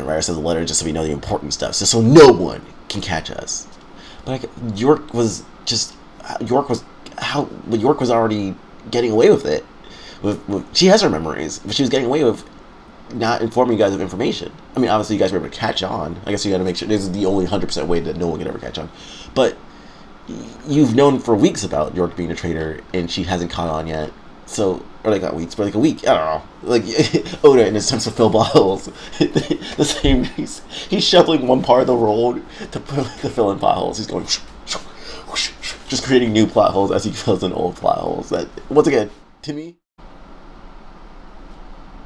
write us a letter just so we know the important stuff, just so no one can catch us. But York was already getting away with it. She has her memories, but she was getting away with not informing you guys of information. I mean, obviously you guys were able to catch on. I guess you got to make sure this is the only 100% way that no one can ever catch on. But you've known for weeks about York being a traitor, and she hasn't caught on yet. So, or like not weeks, but like a week. I don't know. Like Oda in his attempts to fill bottles, the same. He's shoveling one part of the road to fill in potholes. He's going just creating new plot holes as he fills in old plot holes. That once again, to me,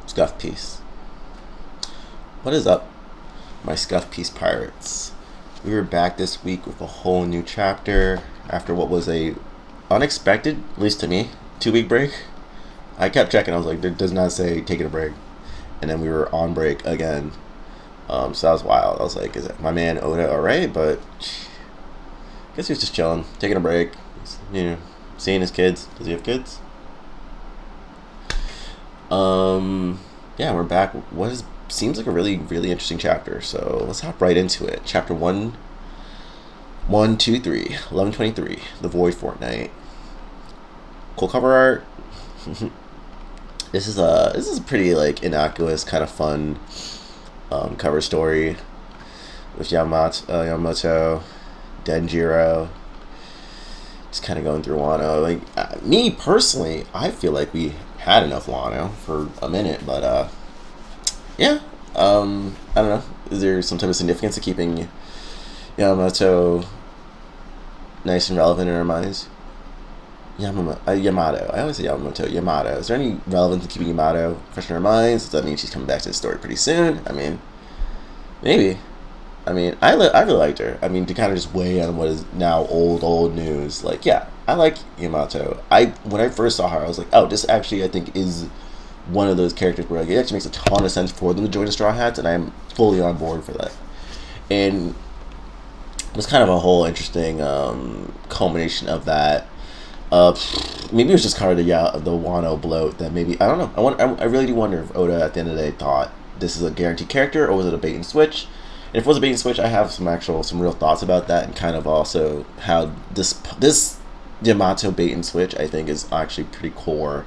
scuff piece. What is up, my scuff piece pirates? We were back this week with a whole new chapter after what was a unexpected, at least to me, 2-week break. I kept checking. I was like, it does not say taking a break, and then we were on break again. So that was wild. I was like, is my man Oda all right? But I guess he was just chilling, taking a break. He's, seeing his kids. Does he have kids? Yeah, we're back. Seems like a really, really interesting chapter. So let's hop right into it. Chapter 1123, The Void Fortnight. Cool cover art. This is a pretty like innocuous, kind of fun cover story with Yamamoto, Denjiro, just kind of going through Wano. Like me personally, I feel like we had enough Wano for a minute, but yeah, I don't know. Is there some type of significance to keeping Yamamoto nice and relevant in our minds? Yamato. I always say Yamamoto. Yamato. Is there any relevance to keeping Yamato fresh in our minds? Does that mean she's coming back to the story pretty soon? I mean, maybe. I mean, I really liked her. I mean, to kind of just weigh on what is now old news. Like, yeah, I like Yamato. When I first saw her, I was like, oh, this actually I think is one of those characters where like, it actually makes a ton of sense for them to join the Straw Hats, and I am fully on board for that. And it was kind of a whole interesting culmination of that. Maybe it was just kind of the Wano bloat that maybe, I don't know. I really do wonder if Oda at the end of the day thought this is a guaranteed character or was it a bait and switch. And if it was a bait and switch, I have some real thoughts about that, and kind of also how this Yamato bait and switch I think is actually pretty core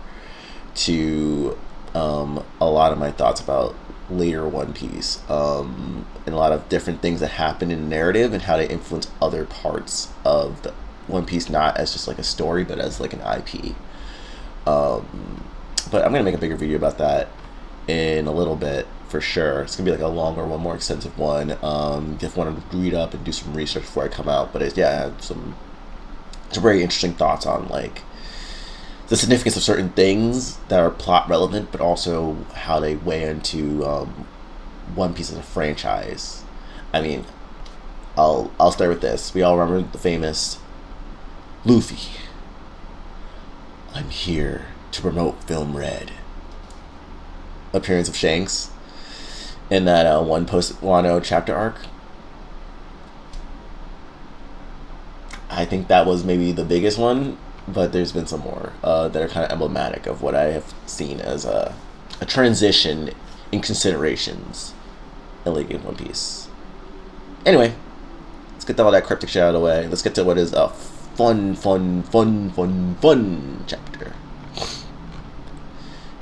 to a lot of my thoughts about later One Piece, and a lot of different things that happen in the narrative and how they influence other parts of the One Piece, not as just like a story, but as like an IP. But I'm gonna make a bigger video about that in a little bit for sure. It's gonna be like a longer one, more extensive one. If I want to read up and do some research before I come out, but I have some very interesting thoughts on like the significance of certain things that are plot relevant, but also how they weigh into One Piece as a franchise. I mean, I'll start with this. We all remember the famous Luffy, I'm here to promote Film Red appearance of Shanks in that one post-Wano chapter arc. I think that was maybe the biggest one, but there's been some more that are kind of emblematic of what I have seen as a transition in considerations in League of One Piece. Anyway, let's get all that cryptic shit out of the way. Let's get to what is a fun chapter.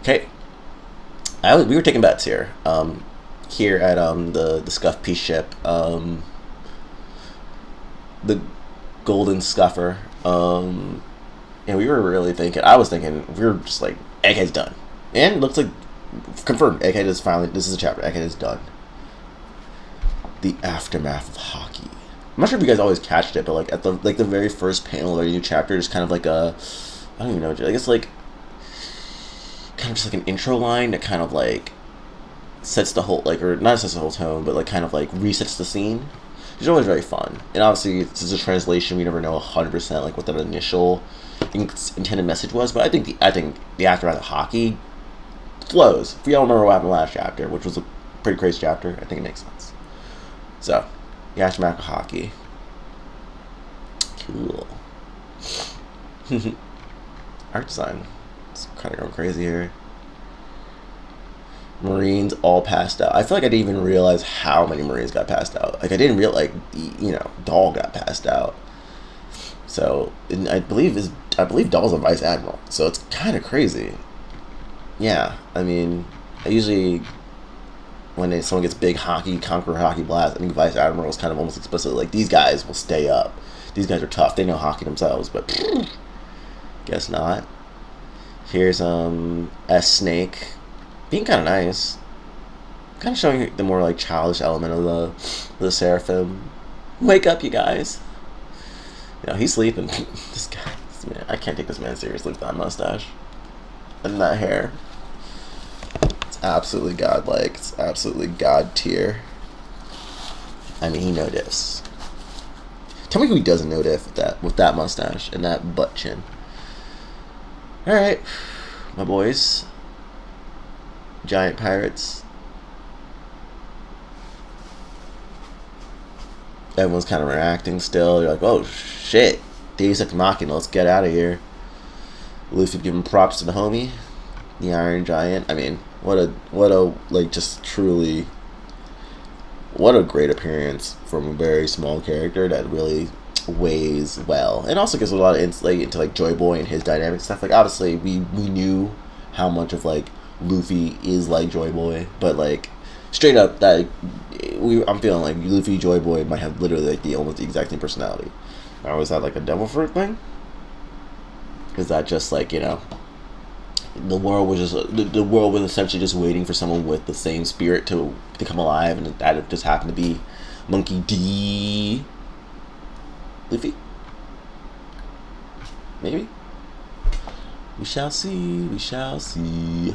Okay, we were taking bets here. Here at the Scuff Piece ship, the Golden Scuffer, and we were really thinking. I was thinking we were just like Egghead's done, and it looks like confirmed. Egghead is finally. This is a chapter. Egghead is done. The aftermath of hockey. I'm not sure if you guys always catched it, but like at the very first panel of the new chapter is kind of like a, I don't even know. I guess like kind of just like an intro line that kind of like sets the whole or not sets the whole tone, but like kind of like resets the scene. It's always very fun, and obviously this is a translation. We never know 100% like what that initial intended message was, but I think the aftermath of hockey flows. If we all remember what happened last chapter, which was a pretty crazy chapter, I think it makes sense. So, the aftermath of hockey. Cool. Art design. It's kind of going crazy here. Marines all passed out. I feel like I didn't even realize how many Marines got passed out. Like I didn't realize, Dahl got passed out. So and I believe Dahl's a vice admiral. So it's kind of crazy. Yeah, I mean, I usually when someone gets big hockey, conqueror hockey blast, I think vice admiral is kind of almost explicitly like these guys will stay up. These guys are tough. They know hockey themselves, but guess not. Here's S Snake. Being kind of nice, kind of showing the more like childish element of the Seraphim. Wake up, you guys! He's sleeping. This man, I can't take this man seriously with that mustache and that hair. It's absolutely godlike. It's absolutely god tier. I mean, he no diffs. Tell me who he doesn't no diff with that mustache and that butt chin. All right, my boys. Giant pirates. Everyone's kind of reacting still. You're like, oh shit, Deus Ex Machina, let's get out of here. Luffy giving props to the homie, the Iron Giant. I mean, what a like just truly, what a great appearance from a very small character that really weighs well, and also gives a lot of insight into like Joy Boy and his dynamic stuff. Like obviously we knew how much of like Luffy is like Joy Boy, but like straight up that I'm feeling like Luffy Joy Boy might have literally like almost the exact same personality. Now is that like a devil fruit thing? Is that just like the world was just the world was essentially just waiting for someone with the same spirit to come alive, and that just happened to be Monkey D. Luffy? Maybe. We shall see. We shall see.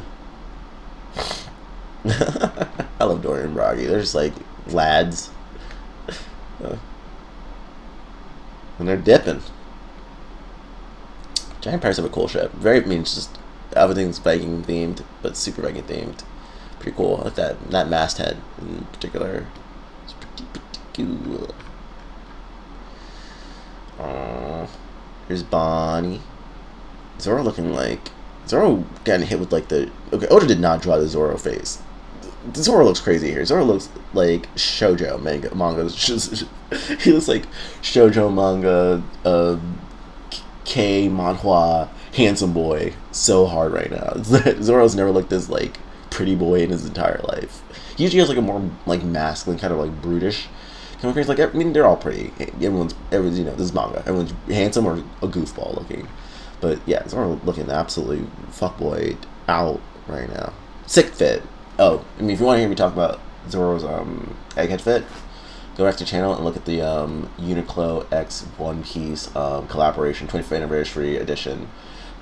I love Dorian and Broggy. They're just like lads. And they're dipping. Giant Pirates have a cool ship. It's just everything's Viking themed, but super Viking themed. Pretty cool. I like that masthead in particular. It's pretty cool. Here's Bonnie. Zoro looking like Zoro getting hit with like the Oda did not draw the Zoro face. Zoro looks crazy here. Zoro looks like shoujo manga. He looks like shoujo manga, K manhwa handsome boy so hard right now. Zoro's never looked this like pretty boy in his entire life. He usually has like a more like masculine kind of like brutish kind of crazy. Like I mean, they're all pretty. Everyone's this is manga. Everyone's handsome or a goofball looking. But yeah, Zoro looking absolutely fuckboy out right now. Sick fit. Oh, I mean, if you want to hear me talk about Zoro's Egghead fit, go back to the channel and look at the Uniqlo X One Piece collaboration 25th anniversary edition.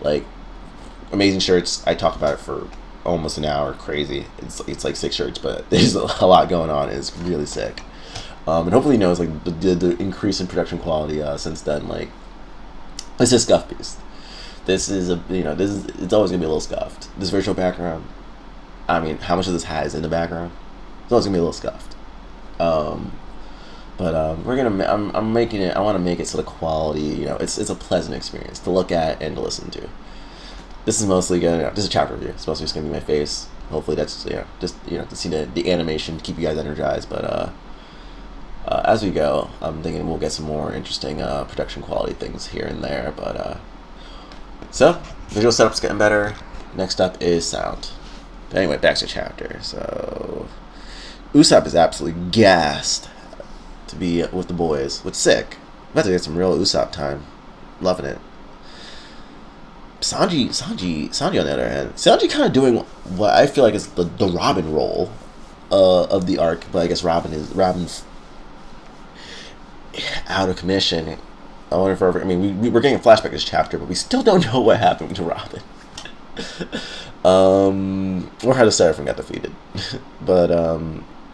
Like, amazing shirts. I talk about it for almost an hour. Crazy. It's like 6 shirts, but there's a lot going on. It's really sick. And hopefully, like the increase in production quality since then. Like, it's a scuff piece. This is it's always gonna be a little scuffed. This virtual background. I mean, how much of this has in the background? It's always gonna be a little scuffed. But we're gonna. I'm making it. I want to make it so the quality. It's a pleasant experience to look at and to listen to. This is mostly gonna. This is a chapter review. It's mostly just gonna be my face. Hopefully that's just to see the animation to keep you guys energized. But as we go, I'm thinking we'll get some more interesting production quality things here and there. But so visual setup's getting better. Next up is sound. But anyway, back to chapter. So Usopp is absolutely gassed to be with the boys. What's sick? About to get some real Usopp time. Loving it. Sanji on the other hand, Sanji kind of doing what I feel like is the Robin role of the arc, but I guess Robin's out of commission. I wonder if we're getting a flashback this chapter, but we still don't know what happened to Robin. Or how the Seraphim got defeated. But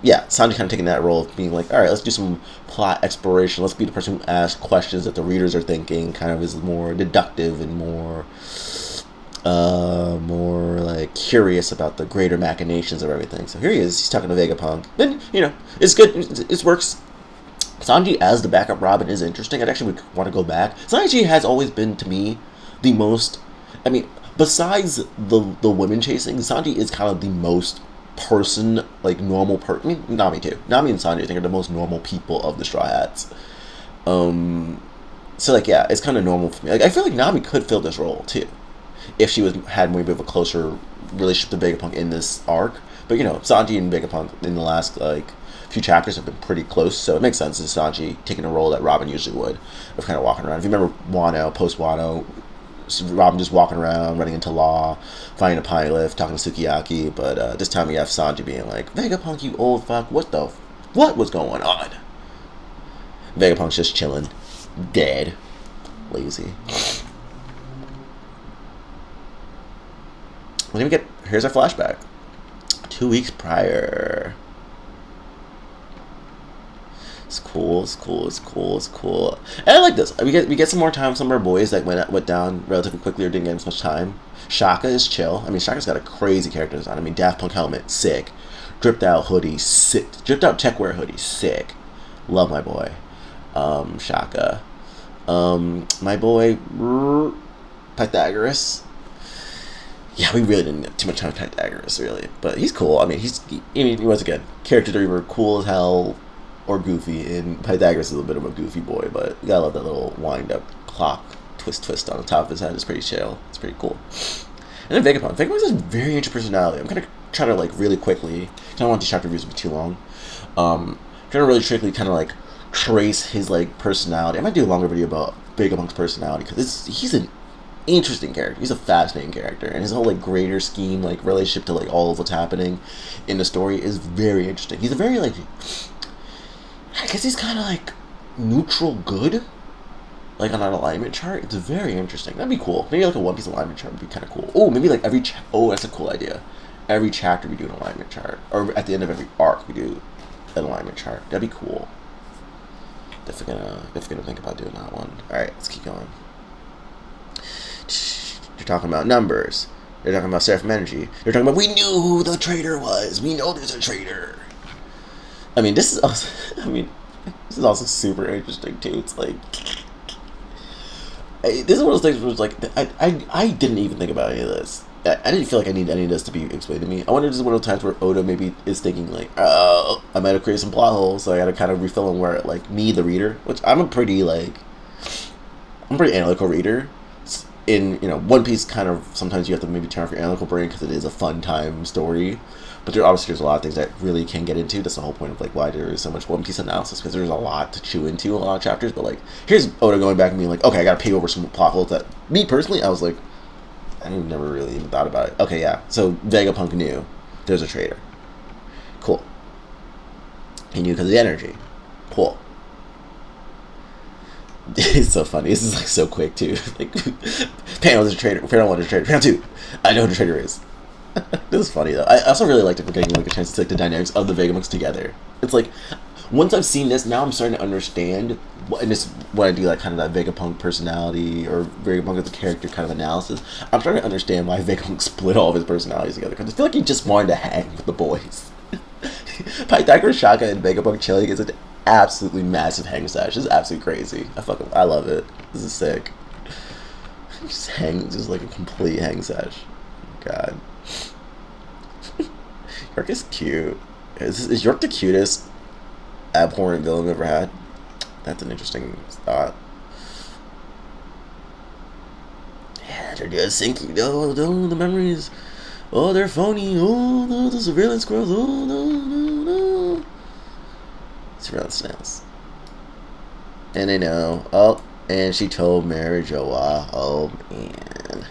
yeah, Sanji kind of taking that role of being like, all right, let's do some plot exploration. Let's be the person who asks questions that the readers are thinking. Kind of is more deductive and more like curious about the greater machinations of everything. So here he is. He's talking to Vegapunk. And it's good. It works. Sanji as the backup Robin is interesting. I'd actually want to go back. Sanji has always been to me the most. I mean, besides the women chasing, Sanji is kind of the most person, like normal I mean, Nami too. Nami and Sanji, I think, are the most normal people of the Straw Hats. So like, yeah, it's kind of normal for me. Like, I feel like Nami could fill this role too, if she had more of a closer relationship to Vegapunk in this arc. But you know, Sanji and Vegapunk in the last like few chapters have been pretty close, so it makes sense as Sanji taking a role that Robin usually would, of kind of walking around. If you remember Wano, post Wano, Robin just walking around, running into Law, finding a pine lift, talking to Sukiyaki. But this time we have Sanji being like, Vegapunk, you old fuck, what was going on? Vegapunk's just chilling, dead, lazy. Here's our flashback. 2 weeks prior. It's cool. And I like this. We get some more time with some of our boys that went down relatively quickly or didn't get as much time. Shaka is chill. I mean, Shaka's got a crazy character design. I mean, Daft Punk helmet, sick. Dripped out hoodie, sick. Dripped out techwear hoodie, sick. Love my boy. Shaka. My boy, Pythagoras. Yeah, we really didn't get too much time with Pythagoras, really. But he's cool. I mean, once again, characters are either cool as hell or goofy, and Pythagoras is a bit of a goofy boy, but you gotta love that little wind-up clock twist on the top of his head. It's pretty chill. It's pretty cool. And then Vegapunk. Vegapunk has a very interesting personality. I'm gonna try to, like, really quickly, I don't want these chapter reviews to be too long, trying to really quickly kind of, like, trace his, like, personality. I might do a longer video about Vegapunk's personality, because he's an interesting character. He's a fascinating character, and his whole, like, greater scheme, like, relationship to, like, all of what's happening in the story is very interesting. He's a very, like, I guess he's kind of like neutral good, like on an alignment chart. It's very interesting. That'd be cool. Maybe like a One Piece alignment chart would be kind of cool. Oh, maybe like that's a cool idea. Every chapter we do an alignment chart, or at the end of every arc we do an alignment chart. That'd be cool. Definitely gonna think about doing that one. All right, let's keep going. You're talking about numbers. You're talking about Seraphim energy. You're talking about we knew who the traitor was. We know there's a traitor. I mean, this is also super interesting too. It's like, this is one of those things where it's like, I didn't even think about any of this. I didn't feel like I need any of this to be explained to me. I wonder if this is one of those times where Oda maybe is thinking like, oh, I might have created some plot holes, so I gotta kind of refill them where, like, me, the reader, which I'm a pretty analytical reader. In, you know, One Piece, kind of, sometimes you have to maybe turn off your analytical brain because it is a fun time story. But there's a lot of things that really can get into. That's the whole point of, like, why there is so much One Piece analysis, because there's a lot to chew into, a lot of chapters. But, like, here's Oda going back and being like, okay, I gotta pay over some plot holes that, me personally, I was like, I never really even thought about it. Okay, yeah, so Vegapunk knew there's a traitor. Cool. He knew because of the energy. Cool. It's so funny. This is, like, so quick too. Like, panel is a traitor. Panel 1 is a traitor. Panel 2, I know who the traitor is. This is funny though. I also really liked it for getting, like, a chance to see, like, the dynamics of the Vegapunks together. It's like, once I've seen this, now I'm starting to understand and this when I do, like, kind of that Vegapunk personality or Vegapunk as a character kind of analysis. I'm starting to understand why Vegapunk split all of his personalities together, because I feel like he just wanted to hang with the boys. Pythagoras, Shaka, and Vegapunk chilling is an absolutely massive hang stash. This is absolutely crazy. I love it. This is sick. Just like a complete hang stash. God. York is cute. Is York the cutest abhorrent villain we've ever had? That's an interesting thought. Yeah, they're just sinking. Oh, no, the memories. Oh, they're phony. Oh, no, the surveillance squirrels. Oh, no. Surveillance snails. And they know. Oh, and she told Mary Joa. Oh, man.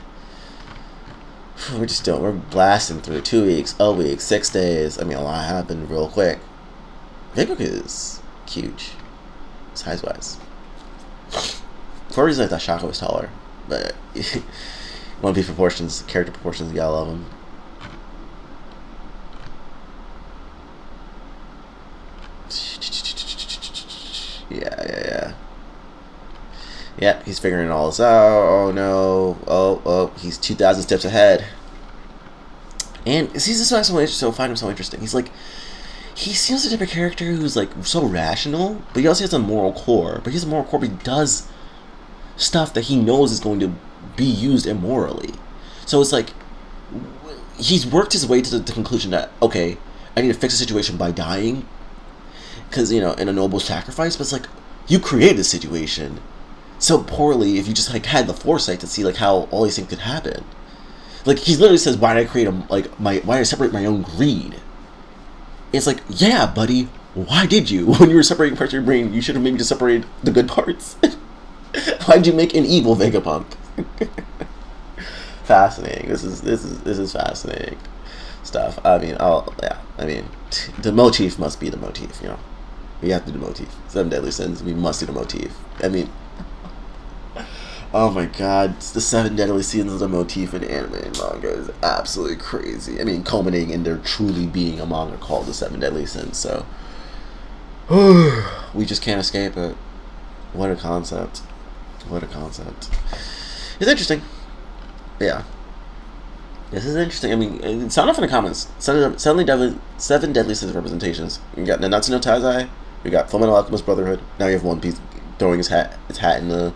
We're blasting through 2 weeks, a week, 6 days. I mean, a lot happened real quick. Vegapunk is huge, size-wise. For a reason, I thought Shaka was taller, but One Piece proportions, character proportions, you gotta love them. Yeah. Yeah, he's figuring all this out. Oh no. Oh, he's 2,000 steps ahead. And see, this is why I find him so interesting. He seems the type of character who's, like, so rational, but he also has a moral core. But he has a moral core, but he does stuff that he knows is going to be used immorally. So it's like, he's worked his way to the conclusion that, okay, I need to fix the situation by dying, because, in a noble sacrifice. But it's like, you created the situation so poorly if you just like had the foresight to see like how all these things could happen. Like, he literally says, why did I create why did I separate my own greed? It's like, yeah, buddy, why did you? When you were separating parts of your brain, you should have maybe just separated the good parts. Why'd you make an evil Vegapunk? Fascinating. This is fascinating stuff. I mean, the motif must be the motif. We have to do the motif. 7 Deadly Sins. We must do the motif. I mean, oh my God, the 7 Deadly Sins of the motif in anime and manga is absolutely crazy. I mean, culminating in there truly being a manga called the 7 Deadly Sins. So we just can't escape it. What a concept. What a concept. It's interesting. Yeah. This is interesting. I mean, sound off in the comments. 7 Deadly Sins representations. We got Nanatsu no Taizai. We got Fullmetal Alchemist Brotherhood. Now you have One Piece throwing his hat in the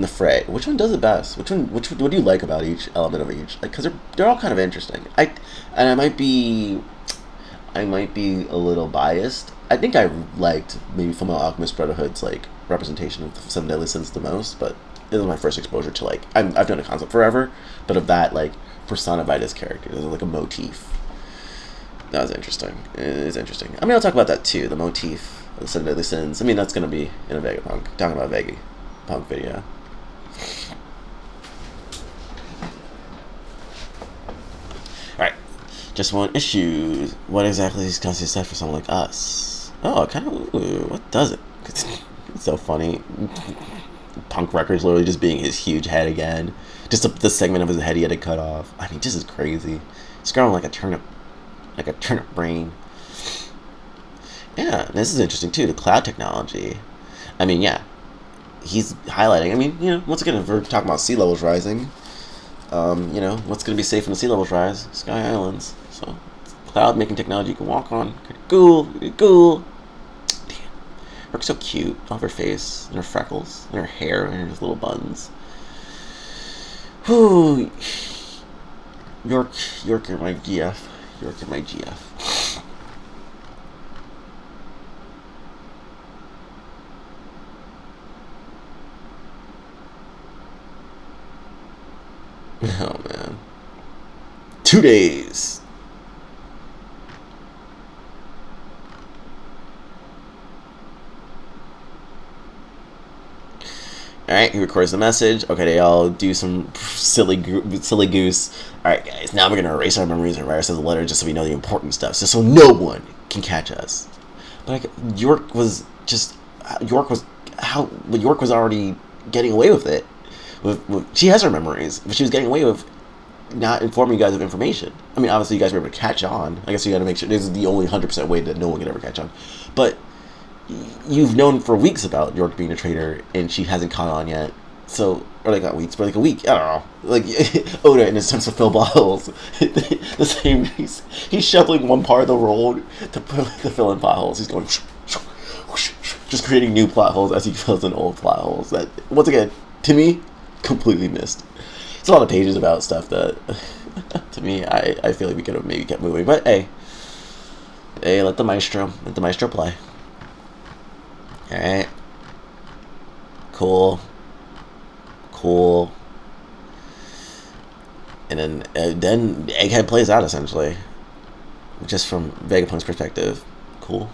fray. Which one does it best? What do you like about each element of each? Like, because they're all kind of interesting. I might be a little biased. I think I liked maybe Fullmetal Alchemist Brotherhood's like representation of the 7 Deadly Sins the most, but it was my first exposure to like I've done a concept forever, but of that like personified as characters, as like a motif. That was interesting. It is interesting. I mean, I'll talk about that too. The motif of the 7 Deadly Sins. I mean, that's gonna be in a Vegapunk talking about Vegapunk video. Alright. Just one issue. What exactly is Constantly said for someone like us? Oh, kind of. What does it? It's so funny. Punk Records literally just being his huge head again. Just the segment of his head he had to cut off. I mean, just is crazy. It's growing like a turnip brain. Yeah, this is interesting too. The cloud technology. I mean, yeah, he's highlighting. I mean, once again, if we're talking about sea levels rising, what's going to be safe when the sea levels rise? Sky Islands. So, cloud making technology you can walk on. Cool. Damn. Her so cute. Off her face, and her freckles, and her hair, and her little buns. Whew. York, you're my GF. York, you're my GF. Oh man. 2 days. Alright, he records the message. Okay, they all do some silly goose. Alright, guys, now we're going to erase our memories and write ourselves a letter just so we know the important stuff, just so no one can catch us. But York was already getting away with it. She has her memories, but she was getting away with not informing you guys of information. I mean, obviously you guys were able to catch on. I guess you got to make sure this is the only 100% way that no one can ever catch on. But you've known for weeks about York being a traitor, and she hasn't caught on yet. So, or like not weeks, but like a week. I don't know. Like Oda, in his attempts to fill bottles, the same. He's shoveling one part of the road to fill in potholes. He's going just creating new plot holes as he fills in old plot holes. That, once again, to me, completely missed. It's a lot of pages about stuff that, to me, I feel like we could have maybe kept moving. But hey, let the maestro play. Alright. Cool. And then Egghead plays out, essentially. Just from Vegapunk's perspective. Cool.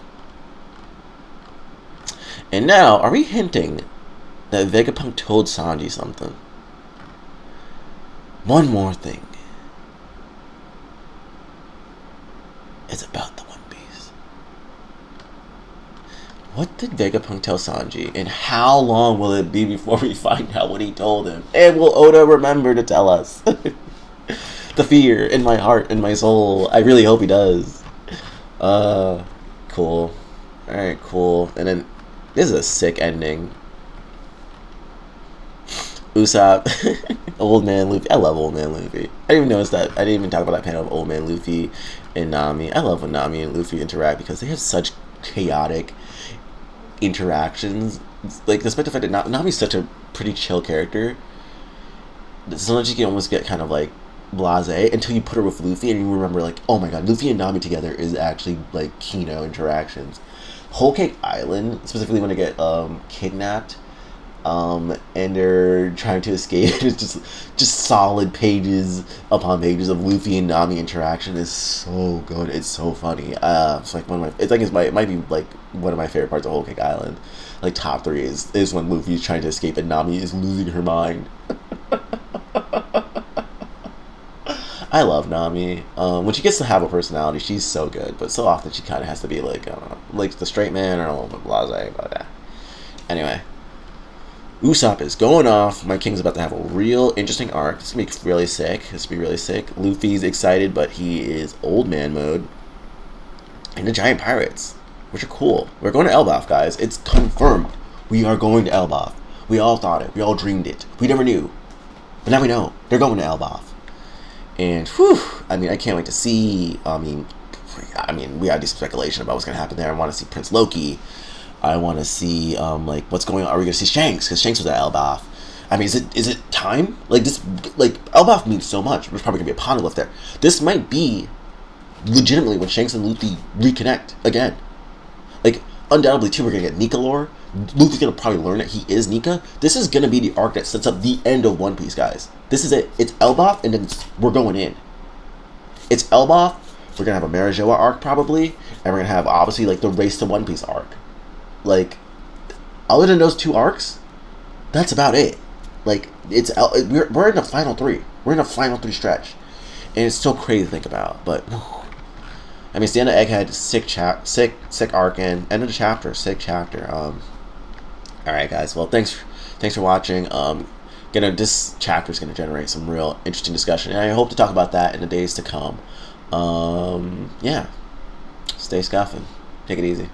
And now, are we hinting that Vegapunk told Sanji something? One more thing. It's about the One Piece. What did Vegapunk tell Sanji, and how long will it be before we find out what he told him? And will Oda remember to tell us? The fear in my heart and my soul. I really hope he does. Cool. Alright, cool. And then, this is a sick ending. Usopp, Old Man Luffy. I love Old Man Luffy. I didn't even notice that. I didn't even talk about that panel of Old Man Luffy and Nami. I love when Nami and Luffy interact because they have such chaotic interactions. Like, despite the fact that Nami's such a pretty chill character, sometimes you can almost get kind of like blasé until you put her with Luffy and you remember like, oh my god, Luffy and Nami together is actually like Kino interactions. Whole Cake Island, specifically when they get kidnapped, and they're trying to escape. It's just solid pages upon pages of Luffy and Nami interaction is so good. It's so funny. It's like one of my. It's like it might be like one of my favorite parts of Whole Cake Island. Like top three is when Luffy's trying to escape and Nami is losing her mind. I love Nami. When she gets to have a personality, she's so good. But so often she kind of has to be like, I don't know, like the straight man or a little bit blasé about that. Anyway, Usopp is going off. My King's about to have a real interesting arc. It's gonna be really sick. This will be really sick. Luffy's excited, but he is old man mode. And the giant pirates, which are cool. We're going to Elbaf, guys. It's confirmed. We are going to Elbaf. We all thought it. We all dreamed it. We never knew. But now we know. They're going to Elbaf. And whew, I mean, I can't wait to see. I mean, we gotta do some speculation about what's gonna happen there. I want to see Prince Loki. I want to see like what's going on. Are we gonna see Shanks? Because Shanks was at Elbaf. I mean, is it time? Like this, like Elbaf means so much. There's probably gonna be a poneglyph there. This might be legitimately when Shanks and Luffy reconnect again. Like undoubtedly too, we're gonna get Nika lore. Luffy's gonna probably learn that he is Nika. This is gonna be the arc that sets up the end of One Piece, guys. This is it. It's Elbaf, and then we're going in. It's Elbaf. We're gonna have a Marijoa arc probably, and we're gonna have obviously like the Race to One Piece arc. Like, other than those two arcs, that's about it. Like, we're in the final three. We're in the final three stretch, and it's so crazy to think about. But I mean, it's the end of Egghead. Sick arc, and end of the chapter. Sick chapter. All right, guys. Well, thanks for watching. This chapter is gonna generate some real interesting discussion, and I hope to talk about that in the days to come. Yeah. Stay scuffing. Take it easy.